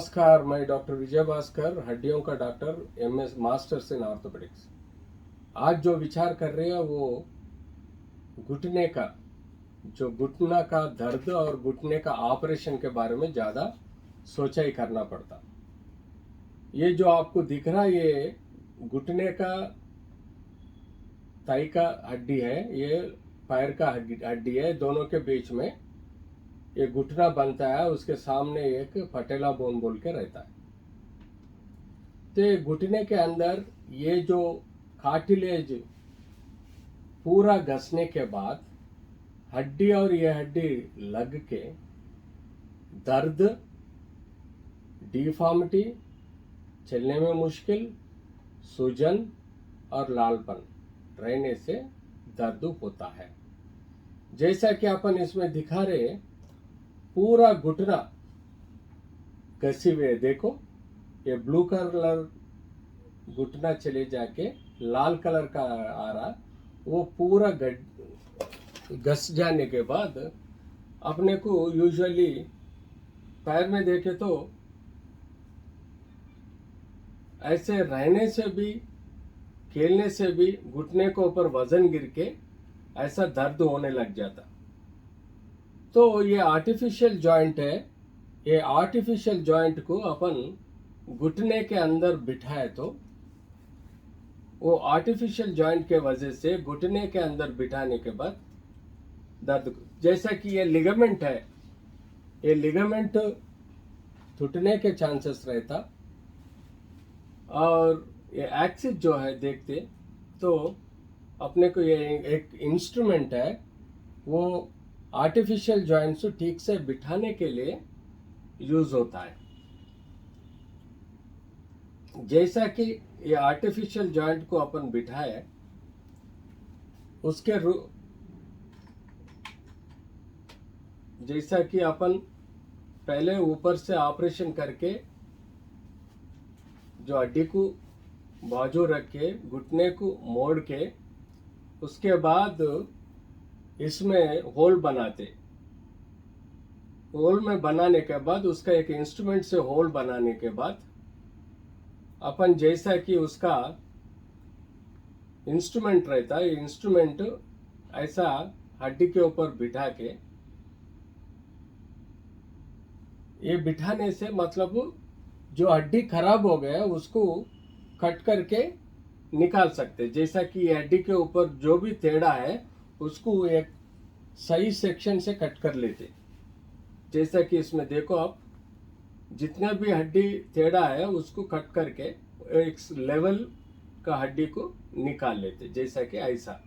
नमस्कार, मैं डॉक्टर विजय भास्कर, हड्डियों का doctor, MS masters in orthopaedics. आज जो विचार कर रहे हैं वो घुटने का, जो घुटना का दर्द और घुटने का ऑपरेशन के बारे में ज़्यादा सोचा ही करना पड़ता। ये जो आपको दिख रहा है ये घुटने का थाई का हड्डी है, ये पैर का हड्डी है। दोनों के बीच में ये घुटना बनता है, उसके सामने एक पटेला बोन बोल के रहता है। तो घुटने के अंदर ये जो कार्टिलेज पूरा घसने के बाद हड्डी और ये हड्डी लग के दर्द, डिफॉर्मिटी, चलने में मुश्किल, सूजन और लालपन रहने से दर्द होता है। जैसा कि अपन इसमें दिखा रहे, पूरा घुटना घसी हुए, देखो ये ब्लू कलर घुटना चले जाके लाल कलर का आ रहा, वो पूरा घस जाने के बाद अपने को यूजुअली पैर में देखे तो ऐसे रहने से भी, खेलने से भी घुटने के ऊपर वजन गिर के ऐसा दर्द होने लग जाता। तो ये आर्टिफिशियल जॉइंट है। ये आर्टिफिशियल जॉइंट को अपन घुटने के अंदर बिठाए तो वो आर्टिफिशियल जॉइंट के वजह से घुटने के अंदर बिठाने के बाद दर्द, जैसा कि ये लिगामेंट है, ये लिगामेंट टूटने के चांसेस रहता। और ये एक्सिस जो है देखते तो अपने को ये एक इंस्ट्रूमेंट है, वो आर्टिफिशियल जॉइंट्स को ठीक से बिठाने के लिए यूज होता है। जैसा कि ये आर्टिफिशियल जॉइंट को अपन बिठाए, उसके जैसा कि अपन पहले ऊपर से ऑपरेशन करके जो हड्डी को बाजू रख के घुटने को मोड़ के उसके बाद इसमें होल बनाते। होल में बनाने के बाद उसका एक इंस्ट्रूमेंट से होल बनाने के बाद अपन जैसा कि उसका इंस्ट्रूमेंट रहता है, इंस्ट्रूमेंट ऐसा हड्डी के ऊपर बिठा के, ये बिठाने से मतलब जो हड्डी खराब हो गया उसको कट करके निकाल सकते। जैसा कि ये हड्डी के ऊपर जो भी टेढ़ा है उसको एक सही सेक्शन से कट कर लेते। जैसा कि इसमें देखो आप, जितना भी हड्डी टेढ़ा है उसको कट करके एक लेवल का हड्डी को निकाल लेते, जैसा कि ऐसा।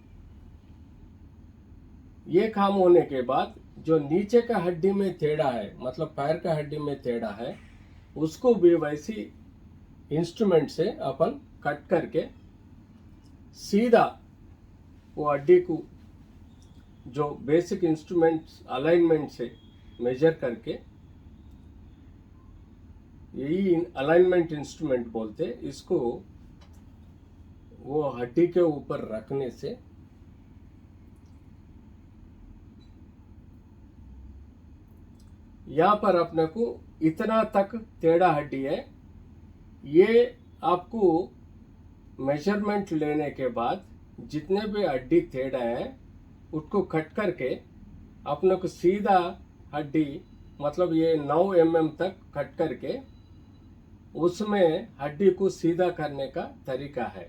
ये काम होने के बाद जो नीचे का हड्डी में टेढ़ा है, मतलब पैर का हड्डी में टेढ़ा है, उसको भी वैसी इंस्ट्रूमेंट से अपन कट करके सीधा वो हड्डी को जो बेसिक इंस्ट्रूमेंट्स अलाइनमेंट से मेजर करके, यही अलाइनमेंट इंस्ट्रूमेंट बोलते, इसको वो हड्डी के ऊपर रखने से यहाँ पर अपने को इतना तक टेढ़ा हड्डी है। ये आपको मेजरमेंट लेने के बाद जितने भी हड्डी टेढ़ा है उसको कट करके अपने को सीधा हड्डी, मतलब ये 9 mm तक कट करके उसमें हड्डी को सीधा करने का तरीका है।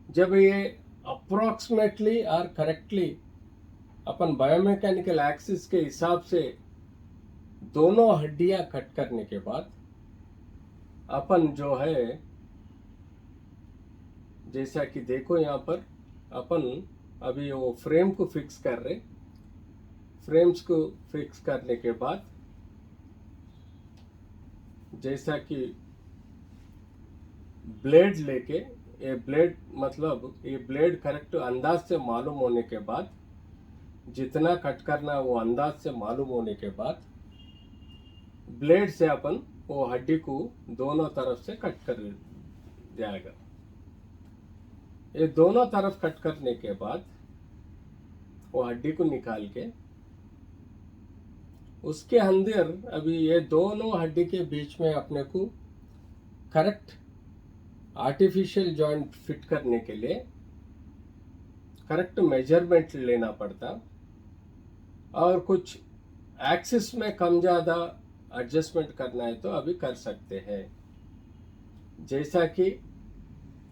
जब ये अप्रोक्सीमेटली और करेक्टली अपन बायोमैकेनिकल एक्सिस के हिसाब से दोनों हड्डियां कट करने के बाद अपन जो है, जैसा कि देखो यहाँ पर अपन अभी वो फ्रेम को फिक्स कर रहे। फ्रेम्स को फिक्स करने के बाद जैसा कि ब्लेड लेके, ये ब्लेड मतलब ये ब्लेड करेक्ट अंदाज से मालूम होने के बाद, जितना कट करना वो अंदाज से मालूम होने के बाद ब्लेड से अपन वो हड्डी को दोनों तरफ से कट कर जाएगा। ये दोनों तरफ कट करने के बाद वो हड्डी को निकाल के उसके अंदर अभी ये दोनों हड्डी के बीच में अपने को करेक्ट आर्टिफिशियल जॉइंट फिट करने के लिए करेक्ट मेजरमेंट लेना पड़ता, और कुछ एक्सिस में कम ज़्यादा एडजस्टमेंट करना है तो अभी कर सकते हैं। जैसा कि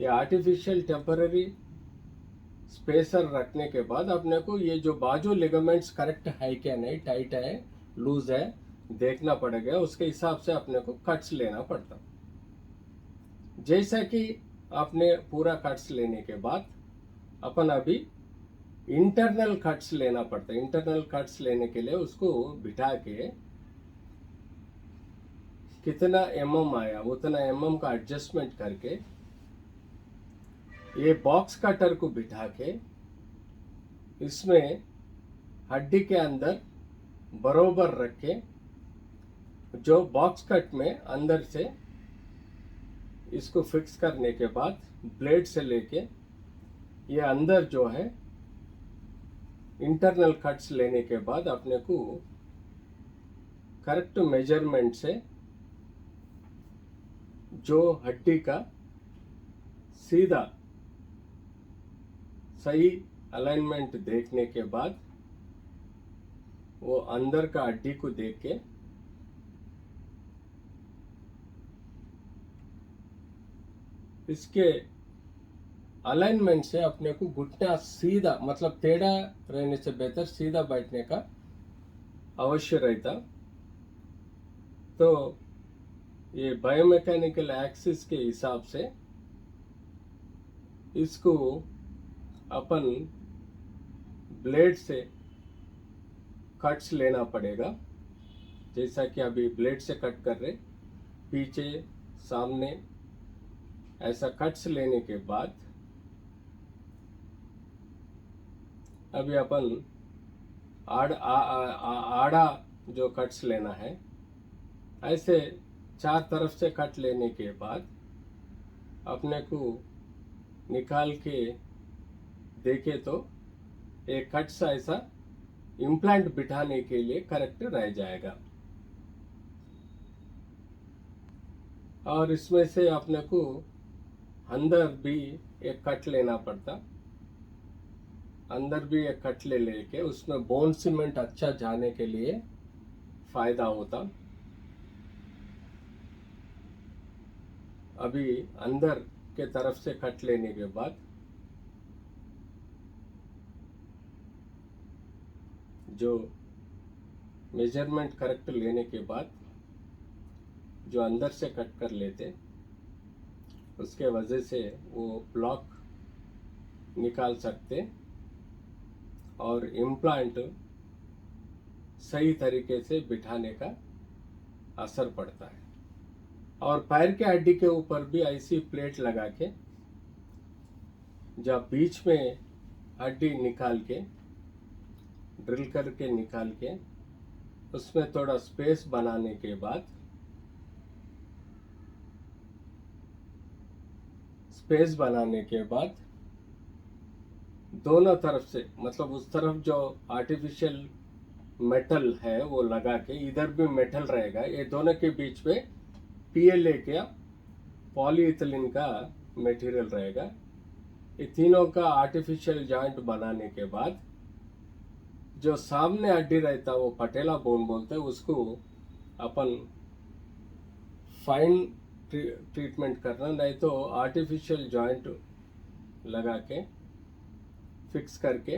ये आर्टिफिशियल टेम्पररी स्पेसर रखने के बाद अपने को ये जो बाजू लिगामेंट्स करेक्ट है क्या नहीं, टाइट है लूज है देखना पड़ेगा, उसके हिसाब से अपने को कट्स लेना पड़ता। जैसा कि आपने पूरा कट्स लेने के बाद अपन अभी इंटरनल कट्स लेना पड़ता है। इंटरनल कट्स लेने के लिए उसको बिठा के कितना mm आया उतना mm का एडजस्टमेंट करके ये बॉक्स कटर को बिठा के इसमें हड्डी के अंदर बरोबर रख के जो बॉक्स कट में अंदर से इसको फिक्स करने के बाद ब्लेड से लेके ये अंदर जो है इंटरनल कट्स लेने के बाद अपने को करेक्ट मेजरमेंट से जो हड्डी का सीधा सही अलाइनमेंट देखने के बाद वो अंदर का हड्डी को देख के इसके अलाइनमेंट से अपने को घुटना सीधा मतलब टेढ़ा रहने से बेहतर सीधा बैठने का अवश्य रहता। तो ये बायोमैकेनिकल एक्सिस के हिसाब से इसको अपन ब्लेड से कट्स लेना पड़ेगा। जैसा कि अभी ब्लेड से कट कर रहे, पीछे सामने ऐसा कट्स लेने के बाद अभी अपन आड़ा जो कट्स लेना है, ऐसे 4 तरफ से कट लेने के बाद अपने को निकाल के देखे तो एक कट्स ऐसा इम्प्लांट बिठाने के लिए करेक्ट रह जाएगा। और इसमें से अपने को अंदर भी एक कट लेना पड़ता, अंदर भी एक कट ले लेके उसमें बोन सीमेंट अच्छा जाने के लिए फायदा होता। अभी अंदर के तरफ से कट लेने के बाद जो मेजरमेंट करेक्ट लेने के बाद जो अंदर से कट कर लेते, उसके वजह से वो ब्लॉक निकाल सकते और इम्प्लांट सही तरीके से बिठाने का असर पड़ता है। और पैर के हड्डी के ऊपर भी ऐसी प्लेट लगा के जब बीच में हड्डी निकाल के ड्रिल करके निकाल के उसमें थोड़ा स्पेस बनाने के बाद दोनों तरफ से मतलब उस तरफ जो आर्टिफिशियल मेटल है वो लगा के इधर भी मेटल रहेगा, ये दोनों के बीच में PLA का पॉलीइथिलीन का मटेरियल रहेगा। ये तीनों का आर्टिफिशियल जॉइंट बनाने के बाद जो सामने हड्डी रहता वो पटेला बोन बोलते हैं, उसको अपन फाइन ट्रीटमेंट करना, नहीं तो आर्टिफिशियल जॉइंट लगा के फिक्स करके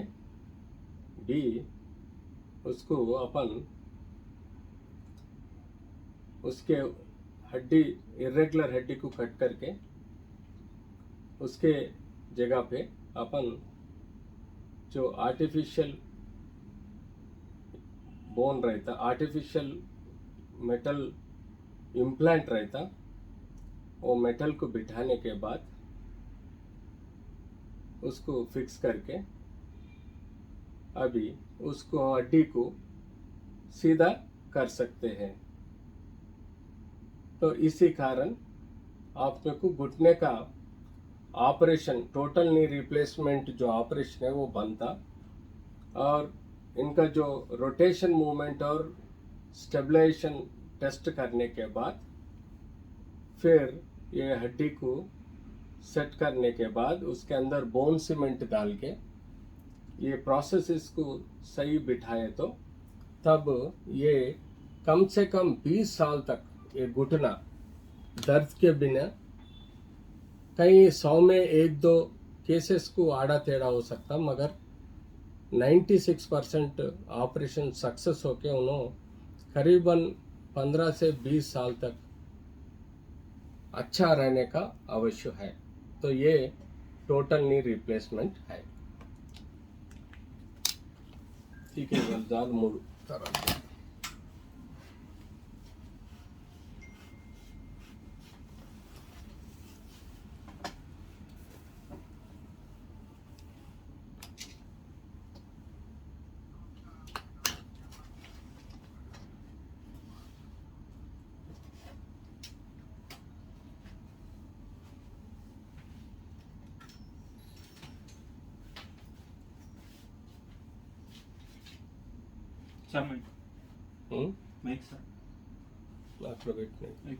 भी उसको अपन उसके हड्डी इरेगुलर हड्डी को कट करके उसके जगह पे अपन जो आर्टिफिशियल बोन रहता, आर्टिफिशियल मेटल इम्प्लांट रहता, वो मेटल को बिठाने के बाद उसको फिक्स करके अभी उसको हड्डी को सीधा कर सकते हैं। तो इसी कारण आपने को घुटने का ऑपरेशन टोटल नी रिप्लेसमेंट जो ऑपरेशन है वो बनता, और इनका जो रोटेशन मूवमेंट और स्टेबलाइजेशन टेस्ट करने के बाद फिर ये हड्डी को सेट करने के बाद उसके अंदर बोन सीमेंट डाल के ये प्रोसेस इसको सही बिठाए तो तब ये कम से कम 20 साल तक ये घुटना दर्द के बिना, कहीं 100 में 1-2 केसेस को आड़ा टेढ़ा हो सकता, मगर 96% ऑपरेशन सक्सेस होके उन्होंने करीबन 15 से 20 साल तक अच्छा रहने का अवश्य है। तो ये टोटल नी रिप्लेसमेंट है। ठीक है, ज़्यादा मूड तरह सर मैं सर अक्रोबेट नहीं।